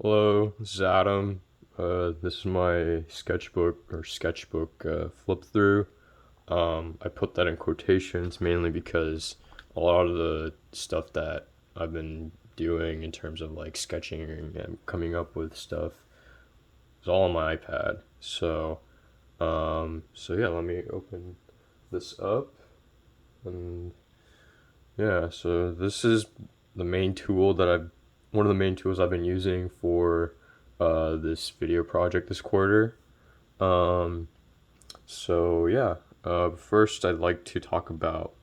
Hello, this is Adam. This is my sketchbook flip through. I put that in quotations mainly because a lot of the stuff that I've been doing in terms of like sketching and coming up with stuff is all on my iPad. So yeah, let me open this up and yeah, so this is the main tool that I've one of the main tools I've been using for this video project this quarter. Um, so yeah, first I'd like to talk about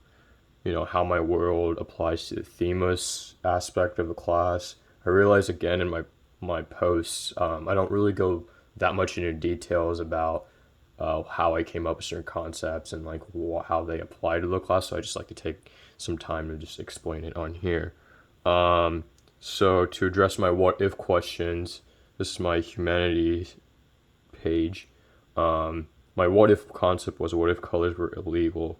how my world applies to the themeless aspect of the class. I realize again in my posts, I don't really go that much into details about how I came up with certain concepts and like how they apply to the class. So I just like to take some time to just explain it on here. Um, so to address my what if questions, this is my humanities page. My what if concept was what if colors were illegal.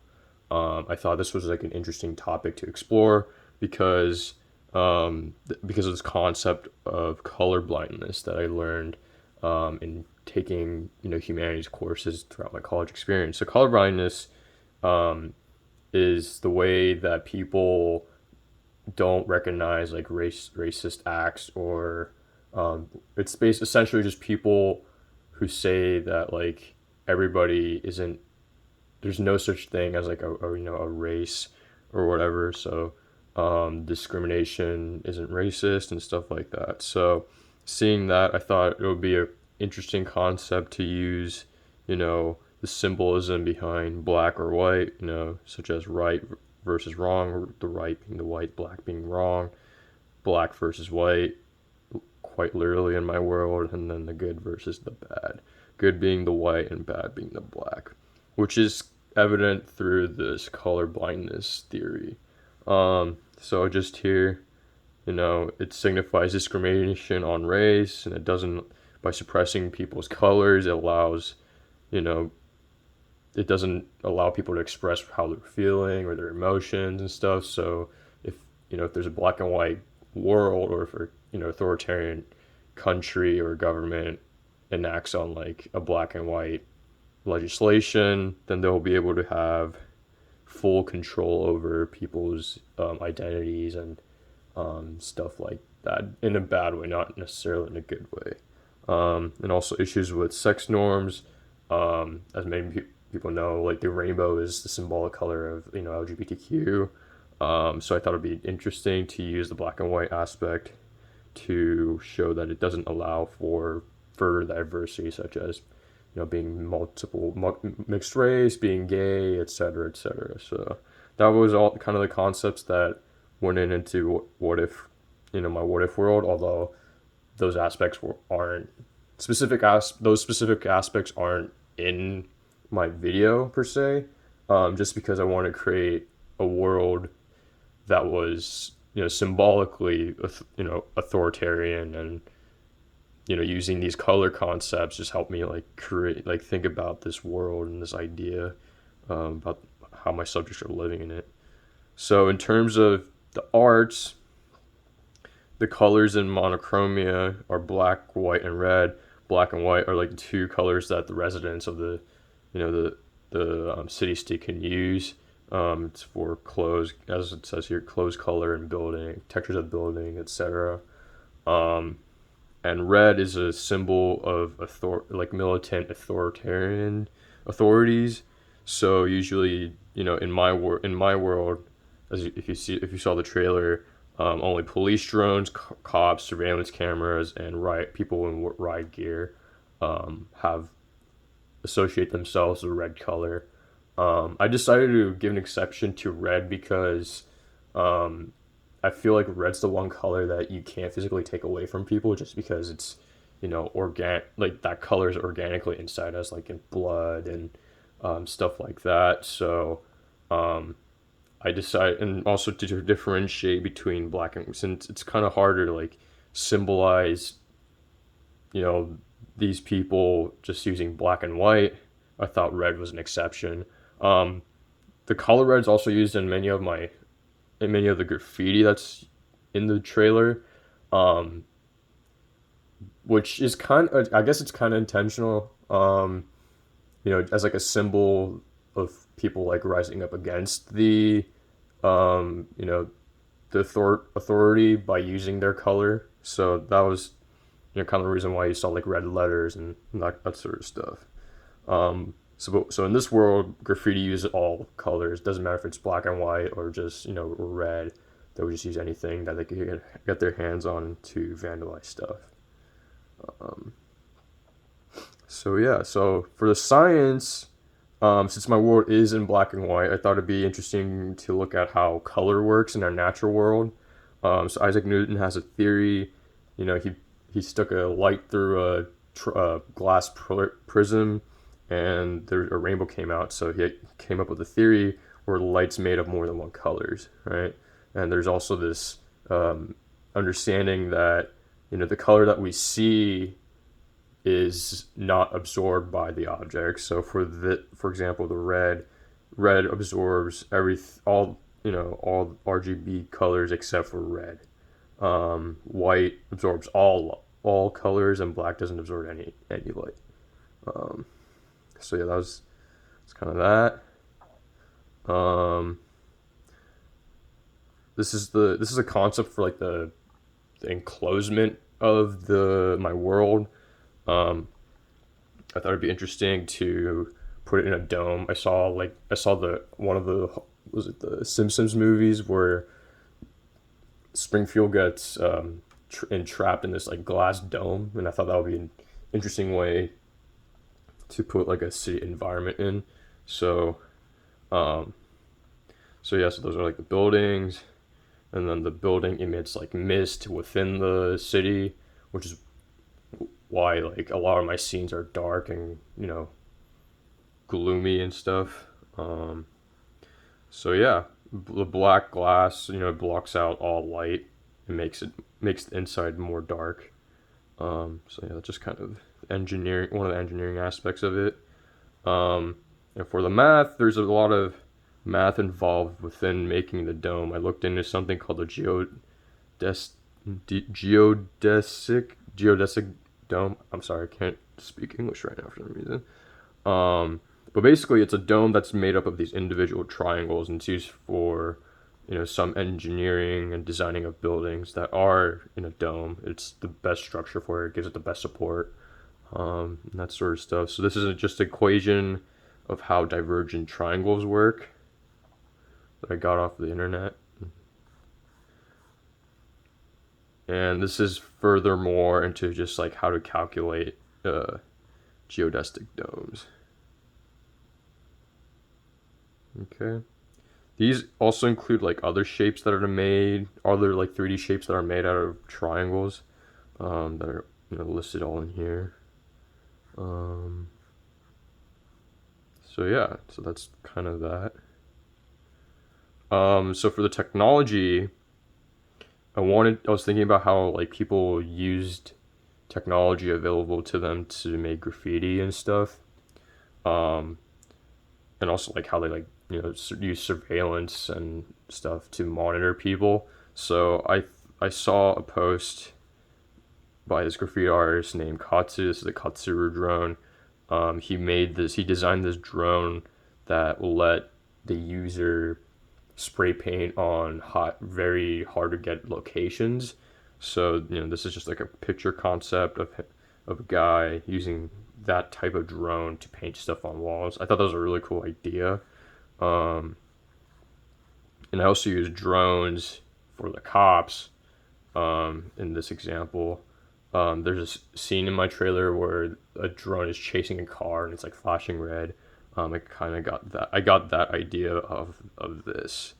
I thought this was like an interesting topic to explore because because of this concept of color blindness that I learned in taking humanities courses throughout my college experience. So color blindness is the way that people don't recognize like racist acts or it's based essentially just people who say that like everybody isn't there's no such thing as like a race or whatever. So discrimination isn't racist and stuff like that. So seeing that, I thought it would be a interesting concept to use, the symbolism behind black or white, such as right versus wrong, the right being the white, black being wrong, black versus white, quite literally in my world, and then the good versus the bad. Good being the white and bad being the black, which is evident through this color blindness theory. So just here, it signifies discrimination on race, and it doesn't, by suppressing people's colors, you know, it doesn't allow people to express how they're feeling or their emotions and stuff. So if if there's a black and white world, or if authoritarian country or government enacts on like a black and white legislation, then they'll be able to have full control over people's identities and stuff like that in a bad way, not necessarily in a good way. And also issues with sex norms, as many people know, like the rainbow is the symbolic color of LGBTQ. So I thought it'd be interesting to use the black and white aspect to show that it doesn't allow for further diversity, such as being mixed race, being gay, etc., etc. So that was all kind of the concepts that went into what if, my what if world. Although those aspects aren't those specific aspects aren't in my video per se. Just because I want to create a world that was symbolically authoritarian, and using these color concepts just helped me like create like think about this world and this idea about how my subjects are living in it. So in terms of the arts, the colors in monochromia are black, white, and red. Black and white are like the two colors that the residents of the city state can use. It's for clothes, as it says here, clothes color and building, textures of building, etc. Um, and red is a symbol of like militant authoritarian authorities. So usually, in my world, if you saw the trailer, only police drones, cops, surveillance cameras, and people in riot gear have associate themselves with red color. I decided to give an exception to red because um, I feel like red's the one color that you can't physically take away from people, just because it's like that color is organically inside us, like in blood and stuff like that. So um, I decided, and also to differentiate between black and, since it's kind of harder to like symbolize you know these people just using black and white. I thought red was an exception. Um, the color red's also used in many of the graffiti that's in the trailer. Um, which is kind of, I guess it's kind of intentional. As like a symbol of people like rising up against the, um, you know, the authority by using their color. So that was, kind of the reason why you saw like red letters and that sort of stuff. So in this world, graffiti uses all colors. Doesn't matter if it's black and white or just red. They would just use anything that they could get their hands on to vandalize stuff. So yeah, so for the science, since my world is in black and white, I thought it'd be interesting to look at how color works in our natural world. So Isaac Newton has a theory. He stuck a light through a glass prism, and a rainbow came out. So he came up with a theory where light's made of more than one colors, right? And there's also this understanding that the color that we see is not absorbed by the object. So for example, the red absorbs all RGB colors except for red. White absorbs all colors, and black doesn't absorb any light. So yeah, that's kind of that. This is a concept for like the enclosement of my world. I thought it'd be interesting to put it in a dome. I saw the one of the was it the Simpsons movies where Springfield gets entrapped in this like glass dome, and I thought that would be an interesting way to put like a city environment in. So, um, so those are like the buildings, and then the building emits like mist within the city, which is why like a lot of my scenes are dark and gloomy and stuff. So yeah, the black glass blocks out all light and makes the inside more dark. So yeah, that's just kind of one of the engineering aspects of it. And for the math, there's a lot of math involved within making the dome. I looked into something called the geodesic dome. I'm sorry, I can't speak English right now for some reason. But basically, it's a dome that's made up of these individual triangles, and it's used for some engineering and designing of buildings that are in a dome. It's the best structure for it. It gives it the best support, and that sort of stuff. So this is just an equation of how divergent triangles work that I got off the internet. And this is furthermore into just like how to calculate geodesic domes. Okay. These also include like other shapes that are made, other like 3D shapes that are made out of triangles, that are listed all in here. So yeah, so that's kind of that. So for the technology, I was thinking about how like people used technology available to them to make graffiti and stuff, and also like how they like use surveillance and stuff to monitor people. So I saw a post by this graffiti artist named Katsu. This is a Katsuru drone. He designed this drone that will let the user spray paint on very hard to get locations. So this is just like a picture concept of a guy using that type of drone to paint stuff on walls. I thought that was a really cool idea. And I also use drones for the cops. In this example, there's a scene in my trailer where a drone is chasing a car and it's like flashing red. I kind of got that. I got that idea of this.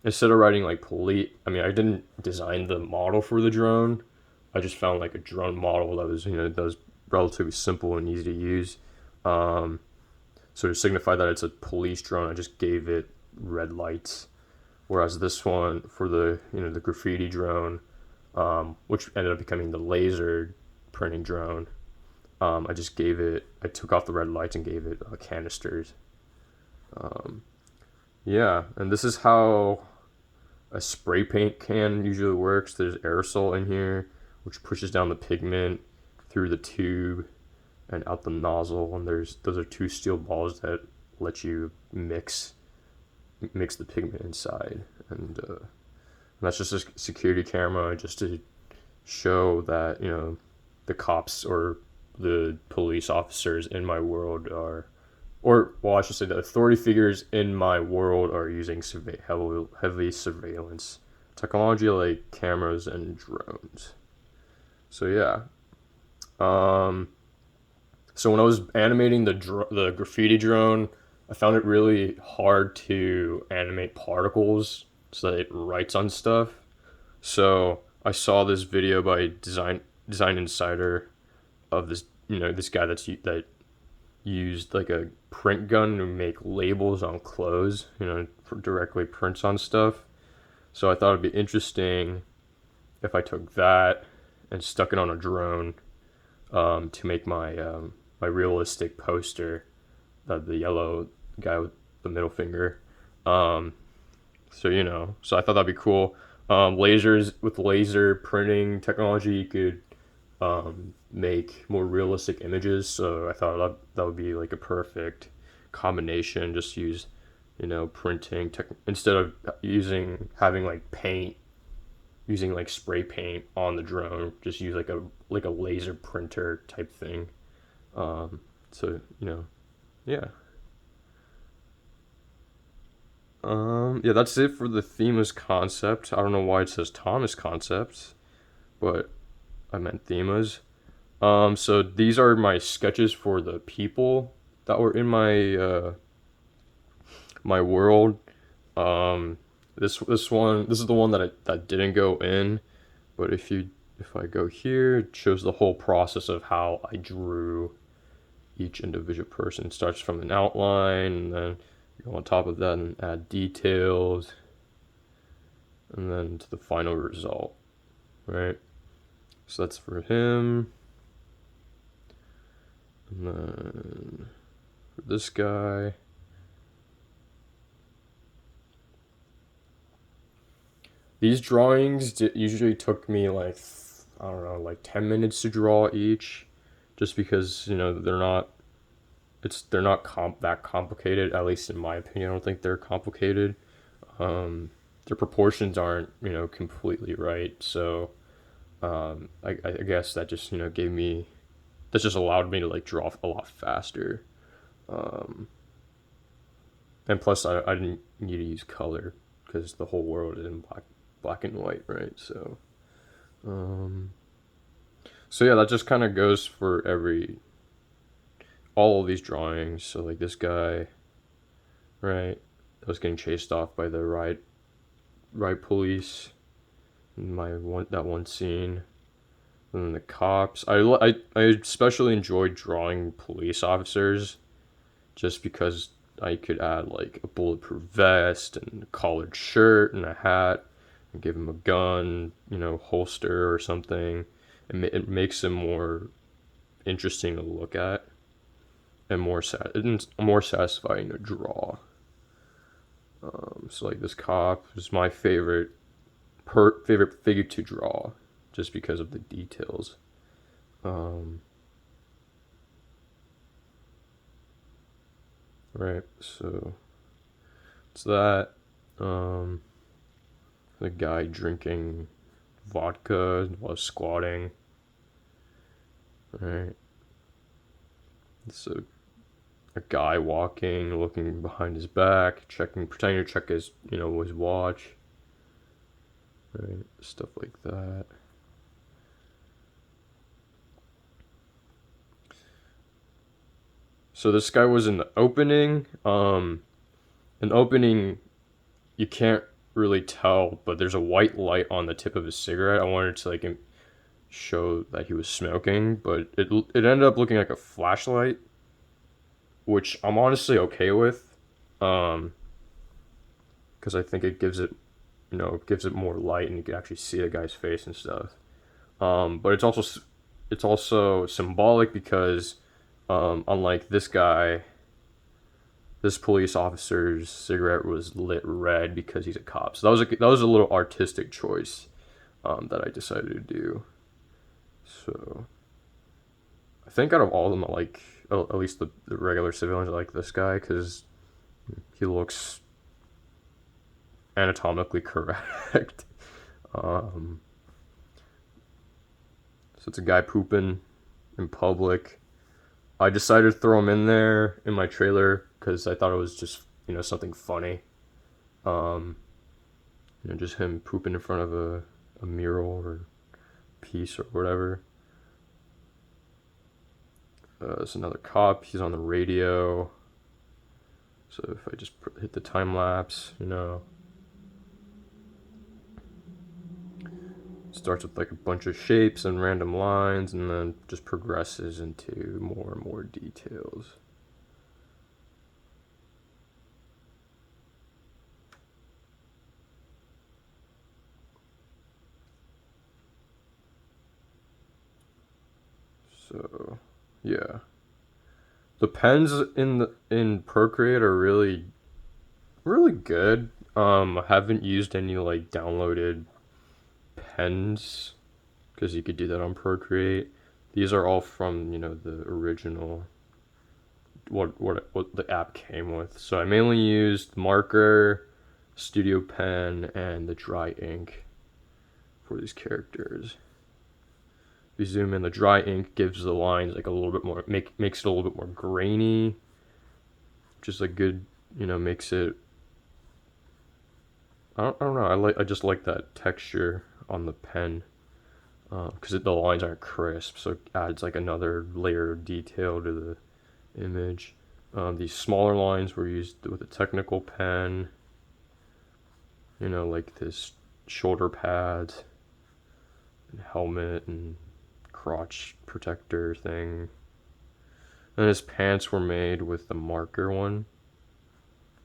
Instead of writing like police, I mean, I didn't design the model for the drone. I just found like a drone model that was relatively simple and easy to use. So to signify that it's a police drone, I just gave it red lights. Whereas this one for the the graffiti drone, which ended up becoming the laser printing drone, I took off the red lights and gave it canisters. Yeah, and this is how a spray paint can usually works. There's aerosol in here, which pushes down the pigment through the tube and out the nozzle. And those are two steel balls that let you mix the pigment inside. And that's just a security camera, just to show that, the cops or the police officers in my world are, or well, I should say the authority figures in my world are using heavy surveillance technology like cameras and drones. So yeah. So when I was animating the graffiti drone, I found it really hard to animate particles so that it writes on stuff. So I saw this video by Design Insider of this guy that used like a print gun to make labels on clothes, directly prints on stuff. So I thought it'd be interesting if I took that and stuck it on a drone, to make my realistic poster, the yellow guy with the middle finger. So I thought that'd be cool. Lasers with laser printing technology, you could make more realistic images. So I thought that would be like a perfect combination. Just use, printing instead of having like paint, using like spray paint on the drone. Just use like a laser printer type thing. So yeah. Yeah, that's it for the Themas concept. I don't know why it says Thomas concepts, but I meant Themas. So these are my sketches for the people that were in my world. This is the one that didn't go in, but if I go here, it shows the whole process of how I drew each individual person. It starts from an outline, and then go on top of that and add details, and then to the final result, right? So that's for him. And then for this guy, these drawings usually took me like, I don't know, like 10 minutes to draw each, just because, they're not that complicated, at least in my opinion. I don't think they're complicated. Their proportions aren't, completely right. So I guess that just, that just allowed me to like draw a lot faster. And plus I didn't need to use color because the whole world is in black and white, right? So yeah, that just kind of goes for all of these drawings. So like this guy, right, that was getting chased off by the ride police in that one scene. And then the cops. I especially enjoyed drawing police officers, just because I could add like a bulletproof vest and a collared shirt and a hat, and give him a gun, holster or something. It makes him more interesting to look at, and more satisfying to draw. So like this cop is my favorite figure to draw, just because of the details. Right, so it's that. The guy drinking vodka while squatting. Right. It's a guy walking, looking behind his back, pretending to check his watch. Right, stuff like that. So this guy was in the opening. An opening, you can't really tell, but there's a white light on the tip of his cigarette. I wanted to like show that he was smoking, but it ended up looking like a flashlight, which I'm honestly okay with, because I think it gives it more light, and you can actually see the guy's face and stuff. But it's also symbolic because, unlike this guy, this police officer's cigarette was lit red because he's a cop. So that was a little artistic choice, that I decided to do. So I think out of all of them, I like at least the regular civilians. I like this guy because he looks anatomically correct. um, so it's a guy pooping in public. I decided to throw him in there in my trailer because I thought it was just something funny. Um, just him pooping in front of a mural or piece or whatever. There's another cop. He's on the radio. So if I just hit the time lapse, starts with like a bunch of shapes and random lines, and then just progresses into more and more details. So, yeah, the pens in Procreate are really, really good. I haven't used any like downloaded pens because you could do that on Procreate. These are all from the original what the app came with. So I mainly used marker, studio pen, and the dry ink for these characters. If you zoom in, the dry ink gives the lines like a little bit more makes it a little bit more grainy. Just like good, makes it. I don't know. I just like that texture on the pen because the lines aren't crisp, so it adds like another layer of detail to the image. These smaller lines were used with a technical pen, like this shoulder pads and helmet and crotch protector thing. And his pants were made with the marker one.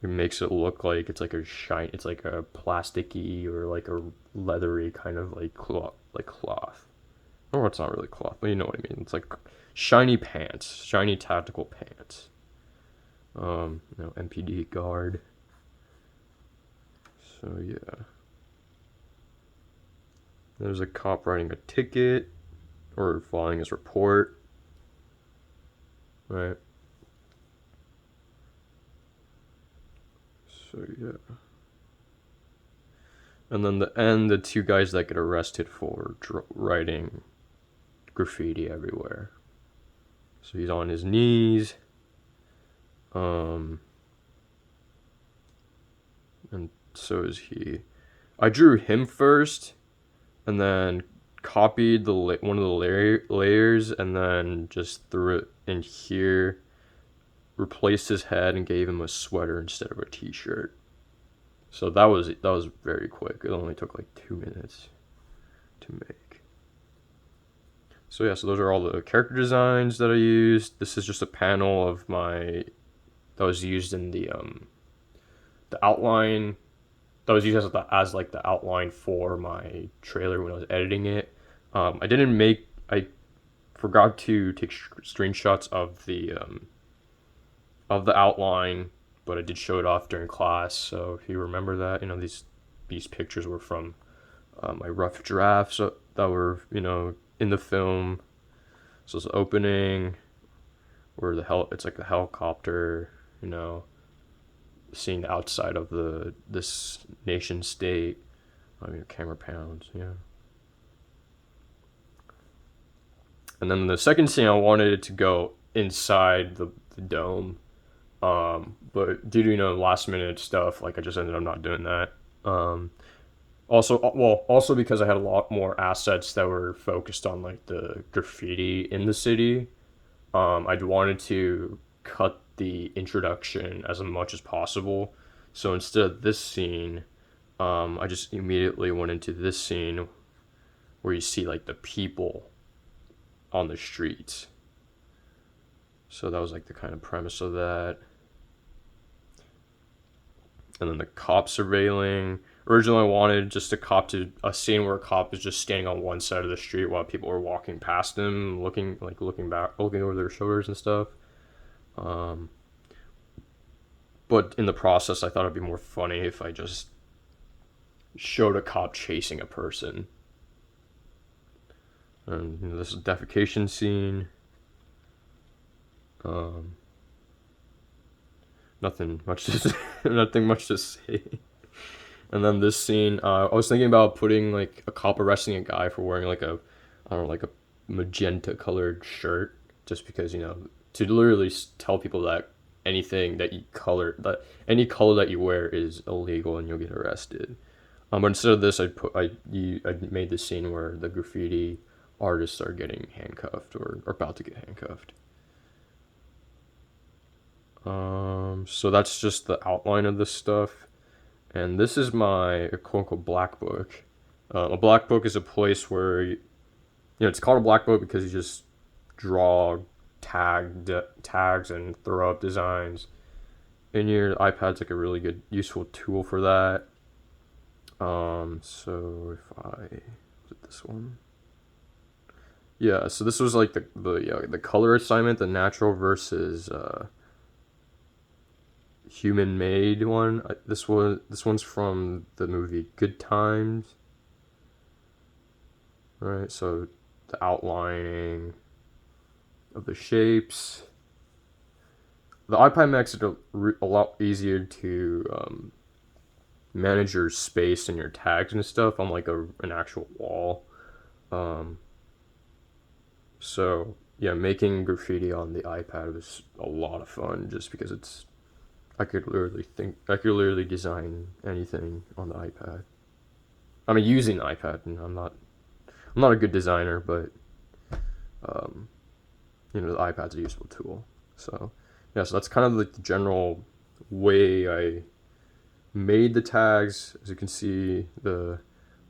It makes it look like it's like it's like a plasticky or like a leathery kind of like cloth. Or it's not really cloth, but you know what I mean. It's like shiny pants, shiny tactical pants. MPD guard. So yeah. There's a cop writing a ticket or filing his report. Right. So yeah. And then the two guys that get arrested for writing graffiti everywhere. So he's on his knees. And so is he. I drew him first, and then copied one of the layers, and then just threw it in here. Replaced his head and gave him a sweater instead of a t-shirt. So that was very quick. It only took like 2 minutes to make. So yeah, so those are all the character designs that I used. This is just a panel of that was used in the outline that was used as like the outline for my trailer when I was editing it. I forgot to take screenshots of the outline, but I did show it off during class. So if you remember that, these pictures were from my rough drafts that were in the film. So it's the opening where it's like the helicopter, seeing the outside of this nation state. I mean, camera pounds, yeah. And then the second scene, I wanted it to go inside the dome, but due to last minute stuff, like I just ended up not doing that. Also because I had a lot more assets that were focused on like the graffiti in the city. I'd wanted to cut the introduction as much as possible. So instead of this scene, I just immediately went into this scene where you see like the people on the streets. So that was like the kind of premise of that. And then the cop surveilling. Originally, I wanted just a scene where a cop is just standing on one side of the street while people are walking past him, looking back, looking over their shoulders and stuff. But in the process, I thought it'd be more funny if I just showed a cop chasing a person. And this is a defecation scene. Nothing much to say. Nothing much to say. And then this scene, I was thinking about putting like a cop arresting a guy for wearing like a, I don't know, like a magenta colored shirt, just because to literally tell people that anything that you color that any color that you wear is illegal and you'll get arrested. But instead of this, I made this scene where the graffiti artists are getting handcuffed or about to get handcuffed. So that's just the outline of this stuff. And this is my quote unquote black book. A black book is a place where, it's called a black book because you just draw tags and throw up designs. And your iPad's like a really good, useful tool for that. So if I, was it this one? Yeah, so this was like the color assignment, the natural versus human made one. This one's from the movie Good Times. Right, so the outlining of the shapes. The iPad makes it a lot easier to manage your space and your tags and stuff on like an actual wall. So yeah, making graffiti on the iPad was a lot of fun just because I could literally design anything on the iPad. I mean, using the iPad, and I'm not a good designer, but the iPad's a useful tool. So yeah, so that's kind of like the general way I made the tags. As you can see, the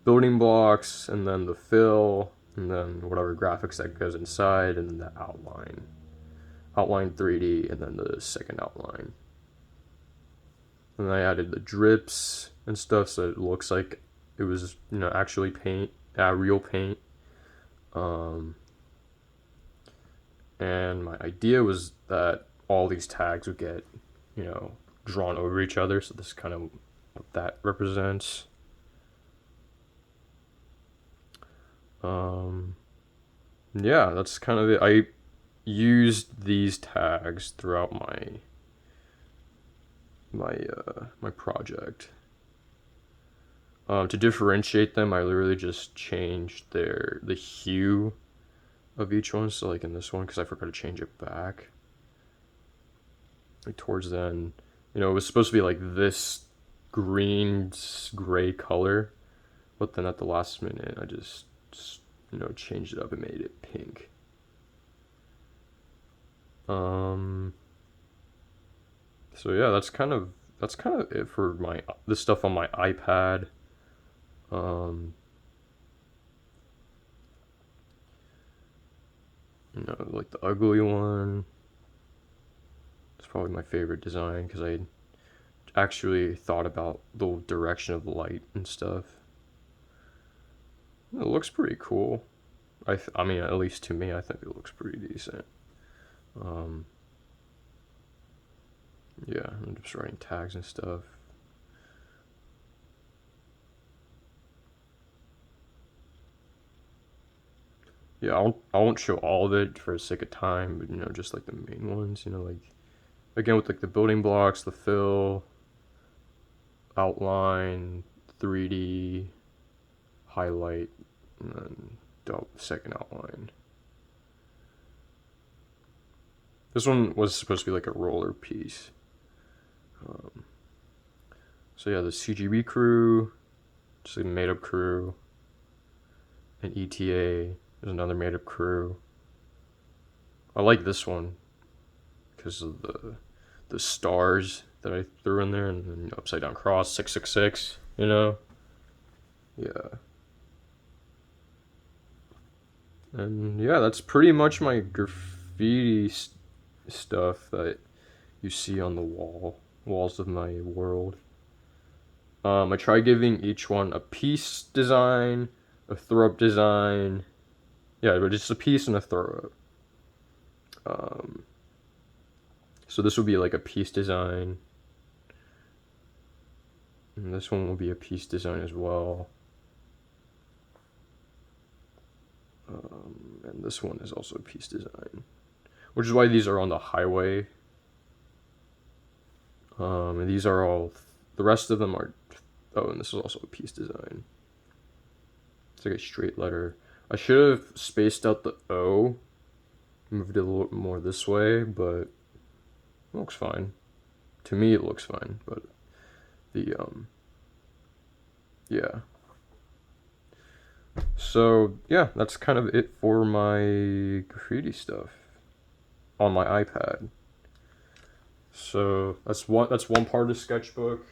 building blocks, and then the fill, and then whatever graphics that goes inside, and then the outline 3D, and then the second outline. And I added the drips and stuff so it looks like it was actually paint, real paint. And my idea was that all these tags would get drawn over each other, so this is kind of what that represents. Yeah, that's kind of it. I used these tags throughout my project. To differentiate them, I literally just changed the hue of each one. So like in this one, because I forgot to change it back. Like towards then, it was supposed to be like this green gray color, but then at the last minute, I just changed it up and made it pink. So yeah, that's kind of it for this stuff on my iPad. Like the ugly one. It's probably my favorite design because I actually thought about the direction of the light and stuff. It looks pretty cool. I mean, at least to me, I think it looks pretty decent. Yeah, I'm just writing tags and stuff. Yeah, I won't show all of it for the sake of time, but just like the main ones. Like again with like the building blocks, the fill, outline, 3D, highlight, and then second outline. This one was supposed to be like a roller piece. So yeah, the CGB crew, just a made up crew, and ETA is another made up crew. I like this one because of the stars that I threw in there, and then upside down cross 666. Yeah. And yeah, that's pretty much my graffiti stuff that you see on the walls of my world. I try giving each one a piece design, a throw up design. Yeah, but just a piece and a throw up. So this will be like a piece design. And this one will be a piece design as well. this one is also a piece design, which is why these are on the highway. And these are all, the rest of them are, oh, and this is also a piece design. It's like a straight letter. I should have spaced out the O, moved it a little more this way, but it looks fine. To me, it looks fine, but yeah. So, yeah, that's kind of it for my graffiti stuff on my iPad. So, that's one part of the sketchbook.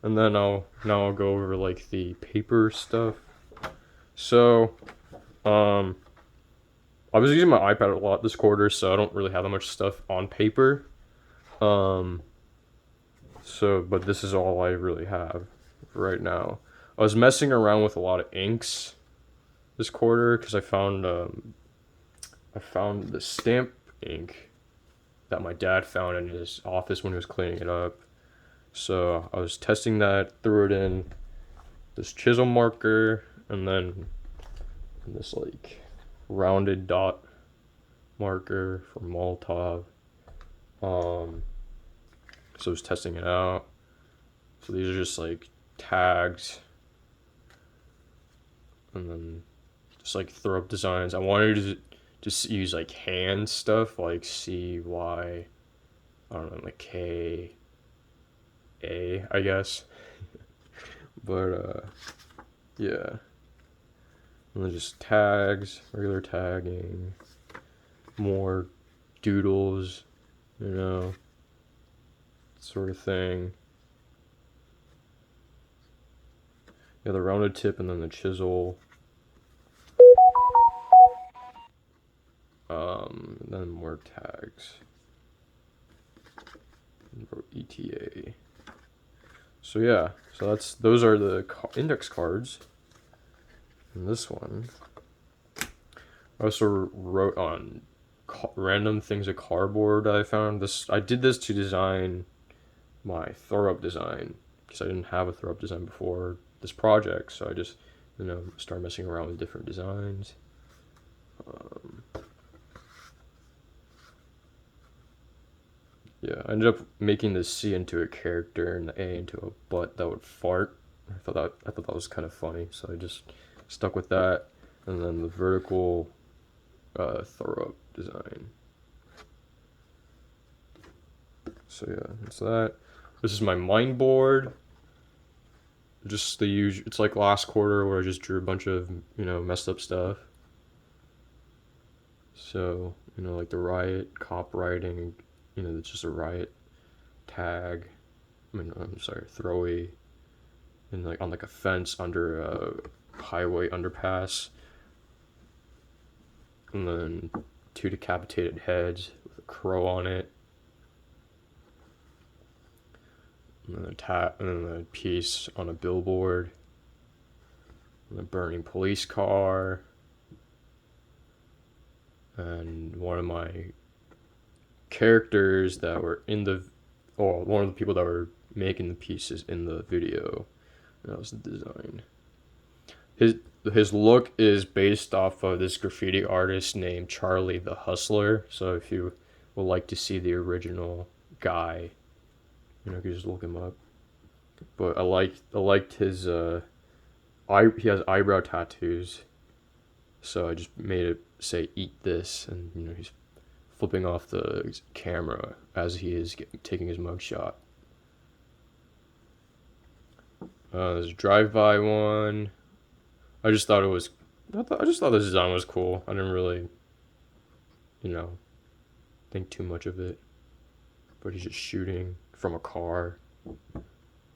And then I'll go over like the paper stuff. So, I was using my iPad a lot this quarter, so I don't really have that much stuff on paper. But this is all I really have right now. I was messing around with a lot of inks this quarter because I found the stamp ink that my dad found in his office when he was cleaning it up. So I was testing that, threw it in this chisel marker, and then this like rounded dot marker from Molotov. So I was testing it out. So these are just like tags, and then just like throw up designs. I wanted to just use like hand stuff, like CY, I don't know, like KA, I guess. But yeah. And then just tags, regular tagging, more doodles, sort of thing. Yeah, the rounded tip and then the chisel. Then more tags. ETA. So yeah, those are the index cards. And this one, I also wrote on random things of cardboard that I found. I did this to design my throw-up design because I didn't have a throw-up design before this project, so I just started messing around with different designs. Yeah, I ended up making the C into a character and the A into a butt that would fart. I thought that was kind of funny, so I just stuck with that. And then the vertical throw-up design. So yeah, that's that. This is my mind board. Just the usual. It's like last quarter where I just drew a bunch of messed up stuff. So like the riot, cop rioting. It's just a riot tag. I'm sorry, throwaway. And like on like a fence under a highway underpass. And then 2 decapitated heads with a crow on it. And then a piece on a billboard. And a burning police car. And one of my characters that were one of the people that were making the pieces in the video. That was the design. His look is based off of this graffiti artist named Charlie the Hustler. So if you would like to see the original guy, you can just look him up. But I liked his he has eyebrow tattoos. So I just made it say "eat this," and he's flipping off the camera as he is taking his mugshot. There's a drive-by one. I just thought the design was cool. I didn't really, think too much of it. But he's just shooting from a car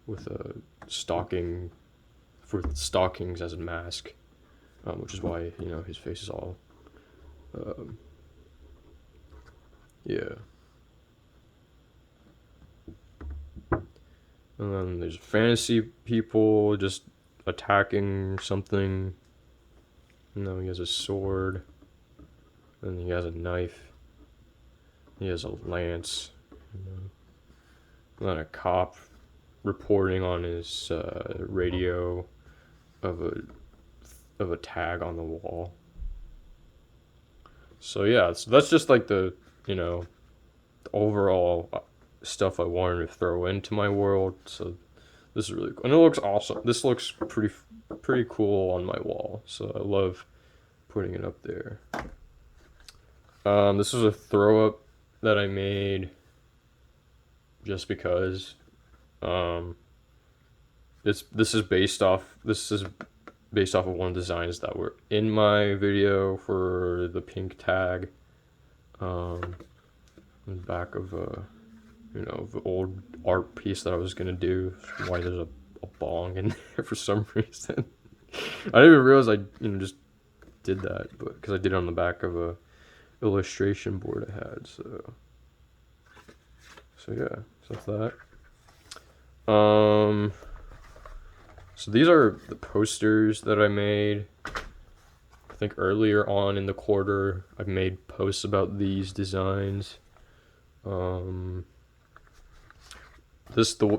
with a stocking, for stockings as a mask, which is why his face is all, yeah. And then there's fantasy people just attacking something. He has a sword. And he has a knife. He has a lance. And then a cop reporting on his radio of a tag on the wall. So yeah, so that's just like the, you know, the overall stuff I wanted to throw into my world. So this is really cool, and it looks awesome. This looks pretty cool on my wall. So I love putting it up there. This is a throw up that I made just because. Um, this is based off of one of the designs that were in my video for the pink tag. On the back of a, you know, the old art piece that I was gonna do. Why there's a bong in there for some reason. I didn't even realize I, you know, just did that, but because I did it on the back of a illustration board I had. So yeah, so that's that. So these are the posters that I made. I think earlier on in the quarter, I've made posts about these designs. The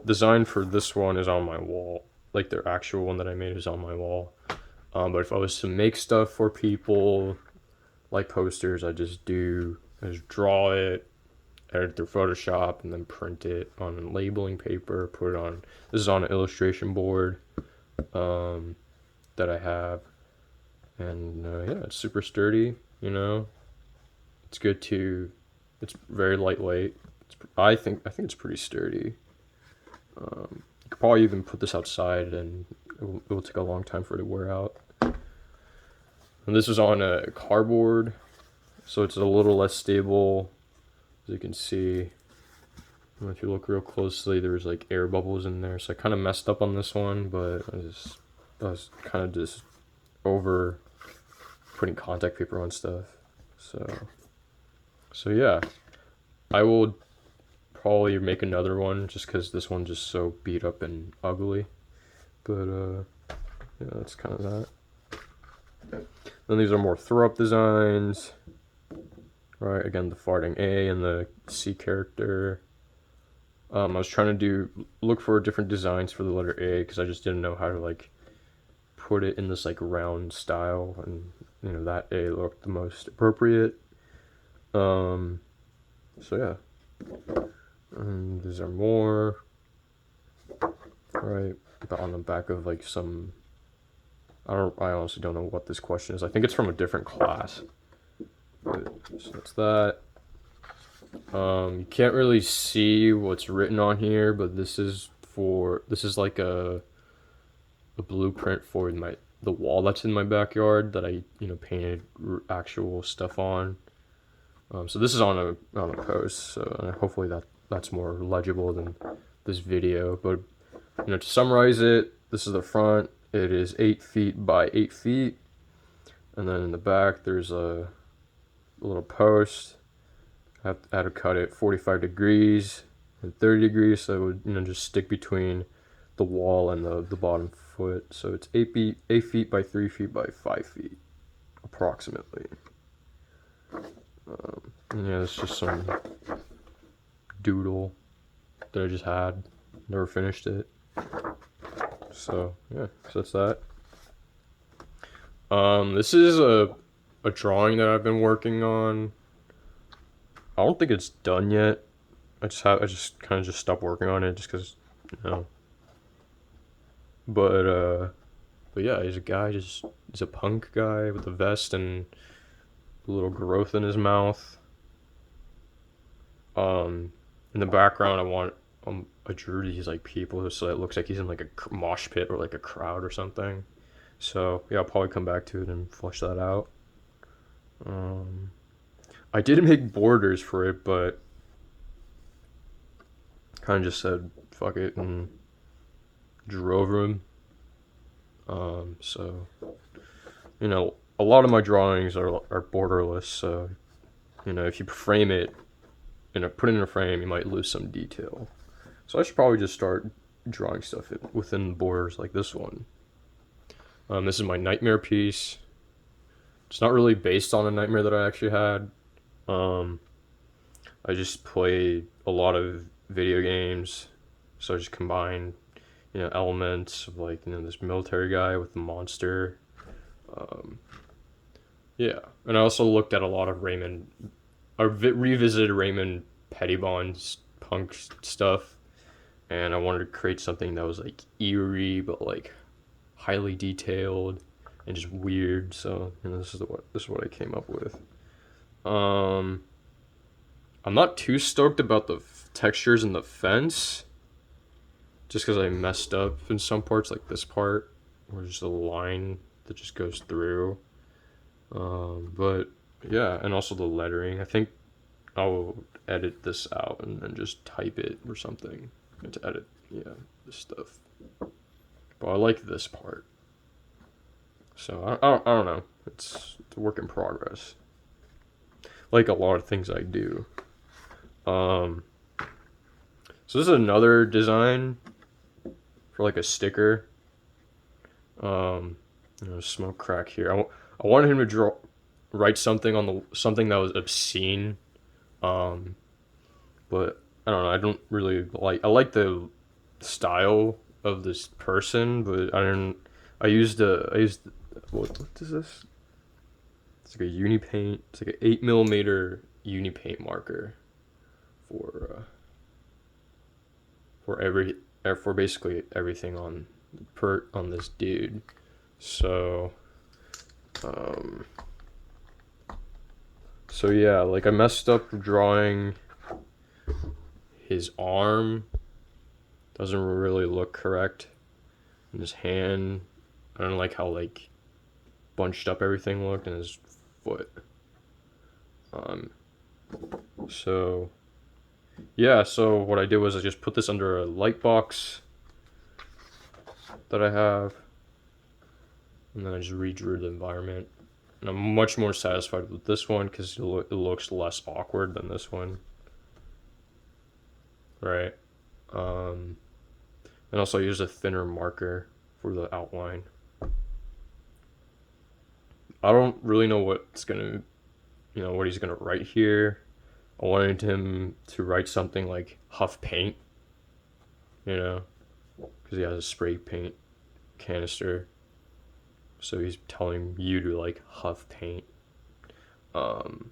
design for this one is on my wall. Like the actual one that I made is on my wall. But if I was to make stuff for people, like posters, I just draw it, edit through Photoshop, and then print it on labeling paper. Put it on. This is on an illustration board that I have, and yeah, it's super sturdy. You know, it's good to. It's very lightweight. I think it's pretty sturdy. You could probably even put this outside, and it will take a long time for it to wear out. And this is on a cardboard, so it's a little less stable, as you can see. And if you look real closely, there's like air bubbles in there, so I kind of messed up on this one, but I was kind of just over putting contact paper on stuff. So yeah, I will probably make another one just because this one's just so beat up and ugly. But yeah, that's kind of that. Then these are more throw up designs. Right, again, the farting A and the C character. I was trying to look for different designs for the letter A because I just didn't know how to like put it in this like round style, and you know that A looked the most appropriate. So yeah, and these are more. Right, but on the back of like some. I honestly don't know what this question is. I think it's from a different class. But, so that's that. You can't really see what's written on here, but this is like a blueprint for the wall that's in my backyard that I painted actual stuff on. So this is on a post, so hopefully that's more legible than this video. But to summarize it, this is the front. It is 8 feet by 8 feet, and then in the back there's a little post. I had to cut it 45 degrees and 30 degrees, so it would just stick between the wall and the bottom foot. So it's 8 feet by 3 feet by 5 feet, approximately. Yeah, it's just some doodle that I just had. Never finished it. So yeah, so that's that. This is a drawing that I've been working on. I don't think it's done yet. I just kind of stopped working on it just because, But yeah, he's a punk guy with a vest and a little growth in his mouth. In the background, I drew these like people so it looks like he's in like a mosh pit or like a crowd or something. So yeah, I'll probably come back to it and flesh that out. I did make borders for it, but kind of just said fuck it and drew over them. So a lot of my drawings are borderless. So if you frame it, put it in a frame, you might lose some detail. So I should probably just start drawing stuff within the borders like this one. This is my nightmare piece. It's not really based on a nightmare that I actually had. I just played a lot of video games, so I just combined, elements of like this military guy with the monster, Yeah, and I also looked at a lot of Raymond. I revisited Raymond Pettibon's punk stuff, and I wanted to create something that was like eerie but like highly detailed and just weird. So this is what I came up with. Um, I'm not too stoked about the textures in the fence, just because I messed up in some parts, like this part, where there's a line that just goes through. But yeah, and also the lettering. I think I'll edit this out and then just type it or something to edit, yeah, this stuff. But I like this part. So I don't know. It's a work in progress. Like a lot of things I do. Um, so this is another design for like a sticker. Smoke crack here. I wanted him to write something on something that was obscene. Um, but I don't know. I don't really like. I like the style of this person, but I didn't. I used what is this? It's like a uni paint. It's like an 8mm uni paint marker for for basically everything on this dude. So um so yeah, like I messed up drawing his arm. Doesn't really look correct. And his hand, I don't like how like bunched up everything looked, and his foot. Um so yeah, so what I did was I just put this under a light box that I have, and then I just redrew the environment. And I'm much more satisfied with this one because it looks less awkward than this one, right? Um, and also I use a thinner marker for the outline. I don't really know what he's gonna write here. I wanted him to write something like Huff Paint, because he has a spray paint canister. So he's telling you to like huff paint. Um,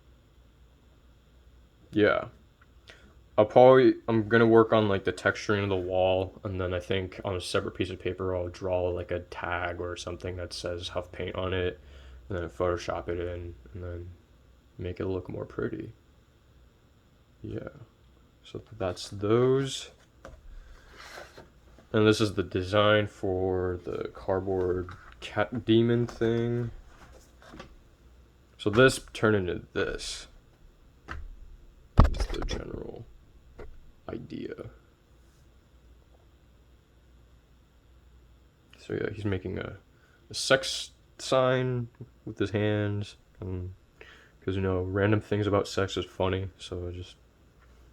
yeah. I'm gonna work on like the texturing of the wall, and then I think on a separate piece of paper I'll draw like a tag or something that says huff paint on it, and then Photoshop it in, and then make it look more pretty. Yeah. So that's those. And this is the design for the cardboard cat demon thing. So this turned into this. That's the general idea. So yeah, he's making a sex sign with his hands, because random things about sex is funny. So I just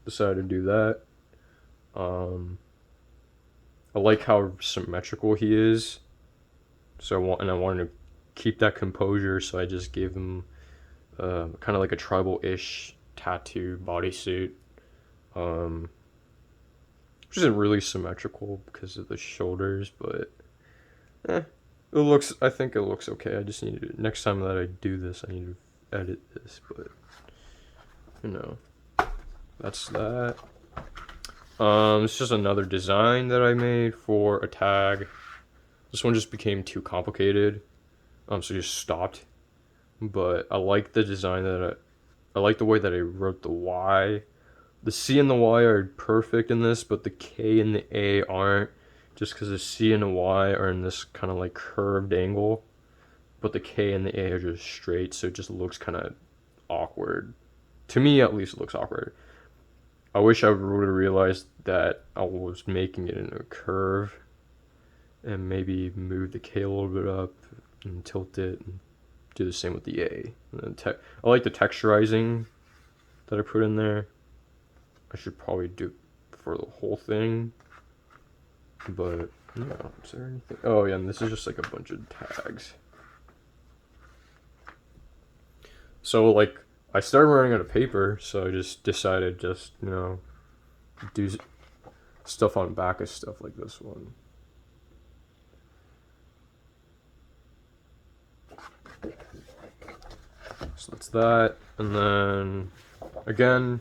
decided to do that. I like how symmetrical he is. I wanted to keep that composure, so I just gave him kind of like a tribal-ish tattoo bodysuit, which isn't really symmetrical because of the shoulders, but I think it looks okay. I just need to, next time that I do this, I need to edit this, but that's that. It's just another design that I made for a tag. This one just became too complicated, so just stopped. But I like the design I like the way that I wrote the Y. The C and the Y are perfect in this, but the K and the A aren't, just because the C and the Y are in this kind of like curved angle, but the K and the A are just straight, so it just looks kind of awkward. To me, at least, it looks awkward. I wish I would have realized that I was making it in a curve, and maybe move the K a little bit up and tilt it, and do the same with the A. And then I like the texturizing that I put in there. I should probably do it for the whole thing, but is there anything? Oh yeah, and this is just like a bunch of tags. So like I started running out of paper, so I just decided do stuff on back of stuff like this one. So that's that, and then again,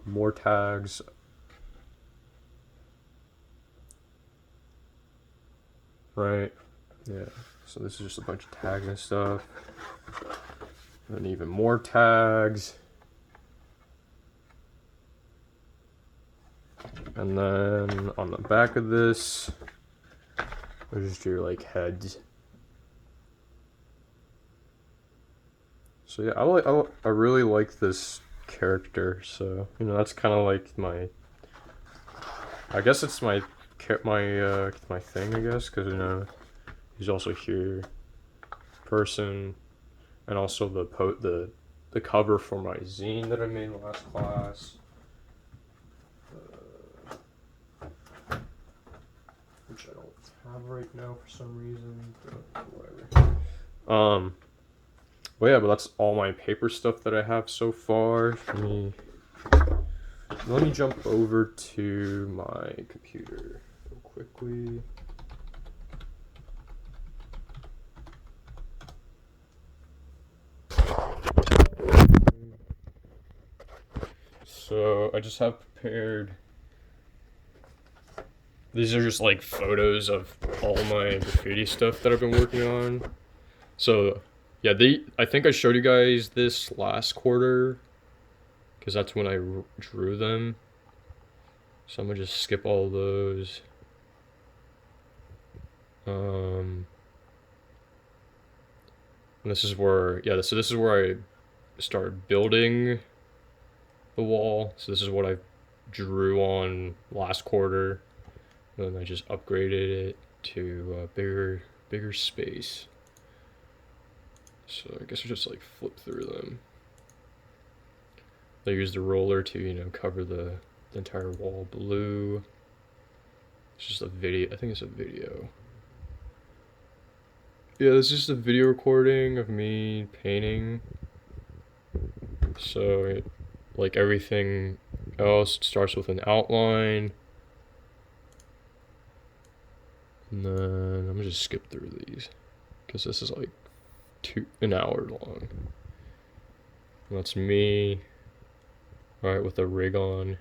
more tags. Right, yeah, so this is just a bunch of tags and stuff. And then even more tags. And then on the back of this, there's just your like heads. So yeah, I really like this character. So you know that's kind of like my. I guess it's my thing. I guess because you know he's also here, person, and also the cover for my zine that I made last class. Which I don't have right now for some reason, but whatever. But yeah, but that's all my paper stuff that I have so far. Let me jump over to my computer real quickly. So I just have prepared. These are just like photos of all my graffiti stuff that I've been working on. So yeah, I think I showed you guys this last quarter because that's when I drew them. So I'm gonna just skip all those. And this is where so this is where I started building the wall. So this is what I drew on last quarter. And then I just upgraded it to a bigger space. So I guess I just like flip through them. I use the roller to, you know, cover the entire wall blue. It's just a video. I think it's a video. Yeah, this is just a video recording of me painting. So, like everything else, it starts with an outline. And then I'm gonna just skip through these because this is like an hour long. And that's me, right, with a rig on,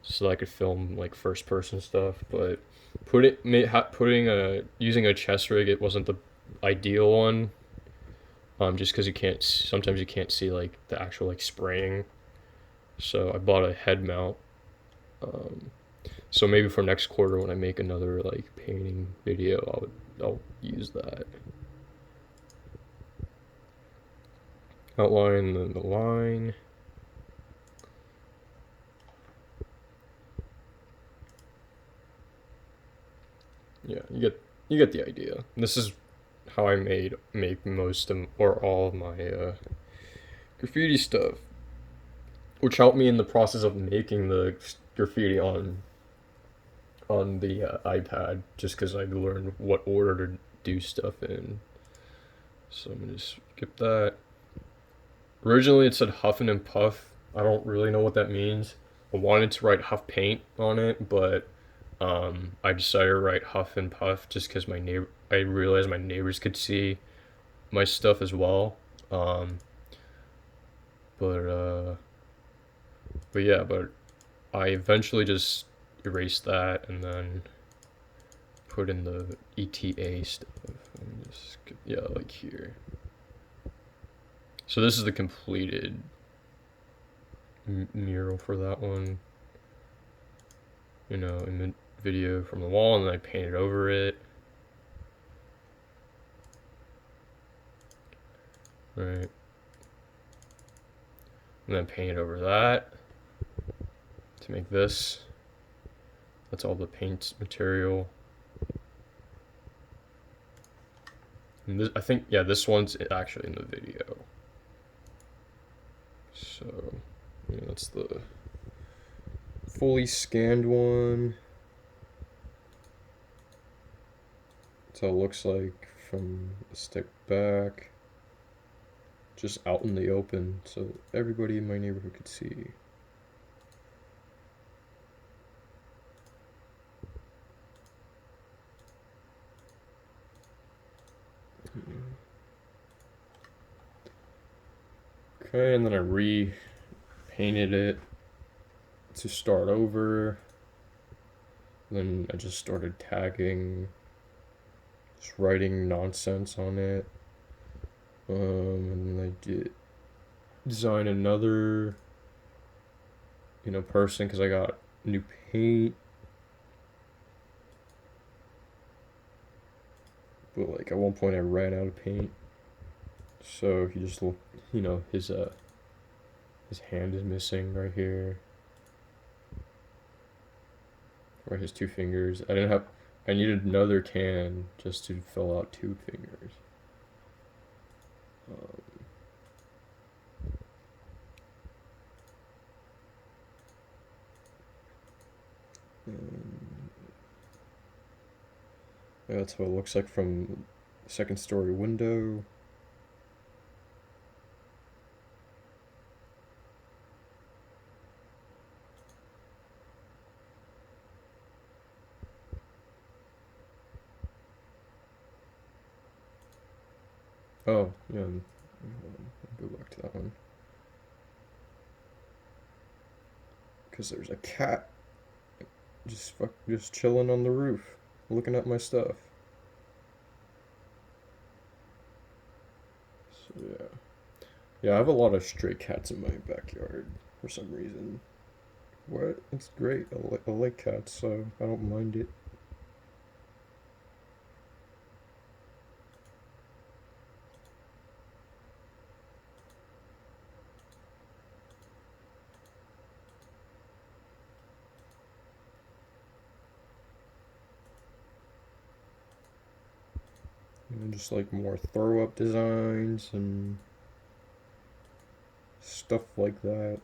so I could film like first person stuff. But using a chest rig, it wasn't the ideal one. Just because sometimes you can't see like the actual like spraying. So I bought a head mount. So maybe for next quarter when I make another like painting video, I'll use that. Outline the line. Yeah, you get the idea. This is how I make most of or all of my graffiti stuff, which helped me in the process of making the graffiti on the iPad, just because I learned what order to do stuff in. So I'm gonna just skip that. Originally it said Huffin' and Puff. I don't really know what that means. I wanted to write Huff Paint on it, but I decided to write Huff and Puff just because I realized my neighbors could see my stuff as well. But yeah, but I eventually just erased that and then put in the ETA stuff. Yeah, like here. So this is the completed mural for that one. You know, in the video from the wall, and then I painted over it. Right. And then painted over that to make this. That's all the paint material. And this, I think, yeah, this one's actually in the video. So, yeah, that's the fully scanned one. That's how it looks like from the stick back. Just out in the open, so everybody in my neighborhood could see. Okay, and then I repainted it to start over. Then I just started tagging, just writing nonsense on it. And then I did design another, person because I got new paint. But like at one point I ran out of paint. So he just look, his hand is missing right here. Or his two fingers. I needed another can just to fill out two fingers. Um, yeah, that's what it looks like from the second story window. Oh, yeah. Go back to that one. Because there's a cat just chilling on the roof, looking at my stuff. So yeah, yeah. I have a lot of stray cats in my backyard for some reason. What? It's great. I like cats, so I don't mind it. Just like more throw up designs and stuff like that.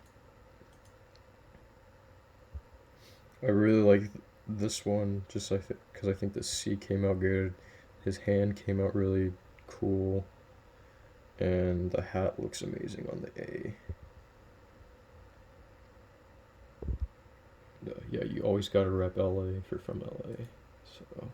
I really like this one just because I think the C came out good. His hand came out really cool, and the hat looks amazing on the A. Yeah, you always gotta rep LA if you're from LA. So.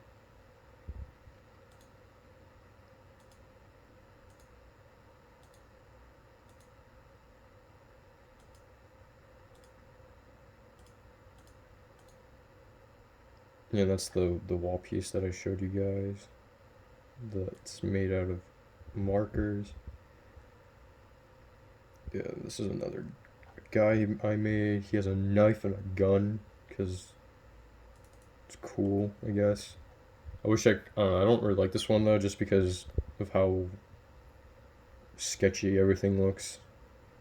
Yeah, that's the wall piece that I showed you guys. That's made out of markers. Yeah, this is another guy I made. He has a knife and a gun because it's cool, I guess. I don't really like this one though, just because of how sketchy everything looks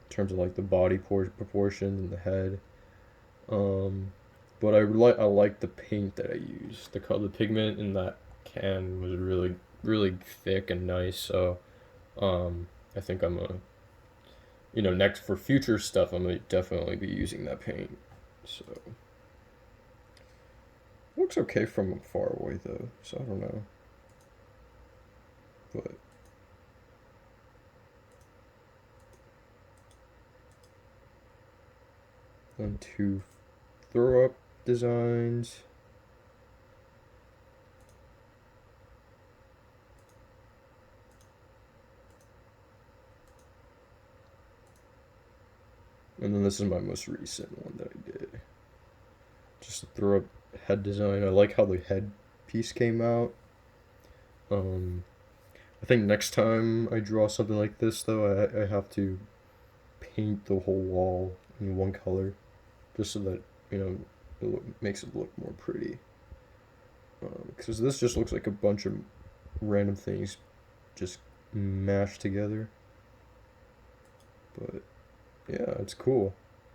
in terms of like the body proportions and the head. Um, but I like the paint that I used. The pigment in that can was really thick and nice. So I think I'm a next for future stuff I'm gonna definitely be using that paint. So looks okay from far away though. So I don't know, but then two throw up designs. And then this is my most recent one that I did. Just a throw up head design. I like how the head piece came out. I think next time I draw something like this though, I have to paint the whole wall in one color, just so that makes it look more pretty. Because this just looks like a bunch of random things just mashed together. But yeah, it's cool.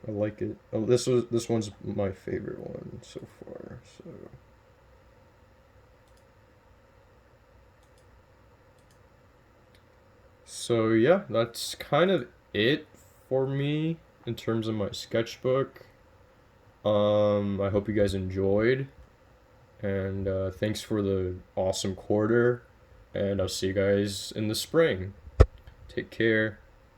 I like it. Oh, this one's my favorite one so far. So yeah, that's kind of it for me in terms of my sketchbook. I hope you guys enjoyed, and thanks for the awesome quarter, and I'll see you guys in the spring. Take care.